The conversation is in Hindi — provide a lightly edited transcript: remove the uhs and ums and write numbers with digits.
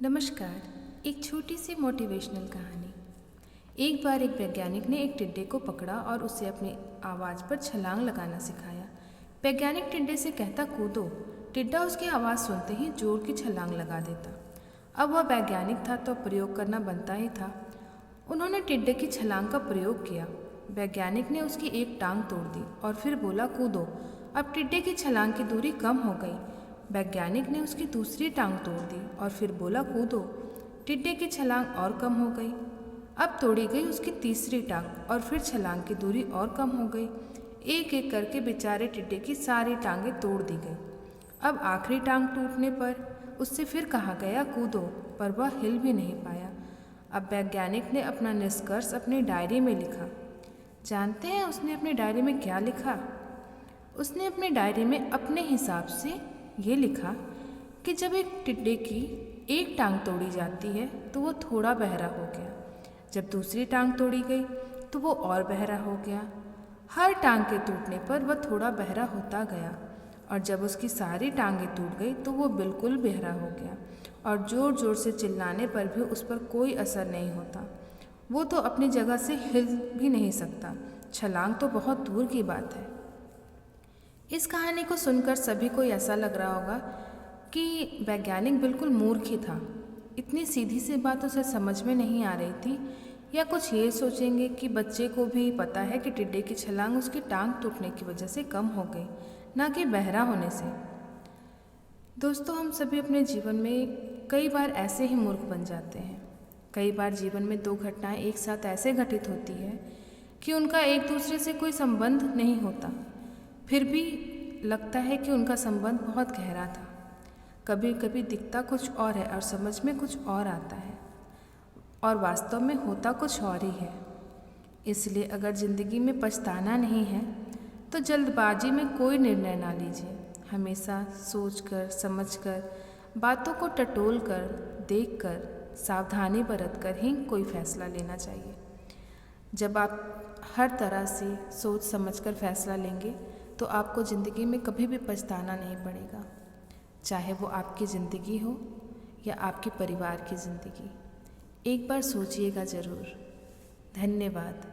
नमस्कार। एक छोटी सी मोटिवेशनल कहानी। एक बार एक वैज्ञानिक ने एक टिड्डे को पकड़ा और उसे अपनी आवाज़ पर छलांग लगाना सिखाया। वैज्ञानिक टिड्डे से कहता, कूदो। टिड्डा उसकी आवाज़ सुनते ही जोर की छलांग लगा देता। अब वह वैज्ञानिक था तो प्रयोग करना बनता ही था। उन्होंने टिड्डे की छलांग का प्रयोग किया। वैज्ञानिक ने उसकी एक टांग तोड़ दी और फिर बोला, कूदो। अब टिड्डे की छलांग की दूरी कम हो गई। वैज्ञानिक ने उसकी दूसरी टांग तोड़ दी और फिर बोला, कूदो। टिड्डे की छलांग और कम हो गई। अब तोड़ी गई उसकी तीसरी टांग और फिर छलांग की दूरी और कम हो गई। एक एक करके बेचारे टिड्डे की सारी टांगें तोड़ दी गई। अब आखिरी टांग टूटने पर उससे फिर कहा गया, कूदो, पर वह हिल भी नहीं पाया। अब वैज्ञानिक ने अपना निष्कर्ष अपनी डायरी में लिखा। जानते हैं उसने अपनी डायरी में क्या लिखा? उसने अपनी डायरी में अपने हिसाब से ये लिखा कि जब एक टिड्डे की एक टांग तोड़ी जाती है तो वो थोड़ा बहरा हो गया। जब दूसरी टांग तोड़ी गई तो वो और बहरा हो गया। हर टांग के टूटने पर वह थोड़ा बहरा होता गया और जब उसकी सारी टांगें टूट गई तो वो बिल्कुल बहरा हो गया और ज़ोर ज़ोर से चिल्लाने पर भी उस पर कोई असर नहीं होता। वो तो अपनी जगह से हिल भी नहीं सकता। छलांग तो बहुत दूर की बात है। इस कहानी को सुनकर सभी को ऐसा लग रहा होगा कि वैज्ञानिक बिल्कुल मूर्ख ही था। इतनी सीधी सी बात उसे समझ में नहीं आ रही थी। या कुछ ये सोचेंगे कि बच्चे को भी पता है कि टिड्डे की छलांग उसकी टांग टूटने की वजह से कम हो गई, ना कि बहरा होने से। दोस्तों, हम सभी अपने जीवन में कई बार ऐसे ही मूर्ख बन जाते हैं। कई बार जीवन में दो घटनाएं एक साथ ऐसे घटित होती है कि उनका एक दूसरे से कोई संबंध नहीं होता, फिर भी लगता है कि उनका संबंध बहुत गहरा था। कभी कभी दिखता कुछ और है और समझ में कुछ और आता है और वास्तव में होता कुछ और ही है। इसलिए अगर ज़िंदगी में पछताना नहीं है तो जल्दबाजी में कोई निर्णय ना लीजिए। हमेशा सोचकर समझकर, बातों को टटोल कर, देख कर, सावधानी बरत कर ही कोई फैसला लेना चाहिए। जब आप हर तरह से सोच समझकर फैसला लेंगे तो आपको ज़िंदगी में कभी भी पछताना नहीं पड़ेगा, चाहे वो आपकी ज़िंदगी हो या आपके परिवार की ज़िंदगी। एक बार सोचिएगा ज़रूर। धन्यवाद।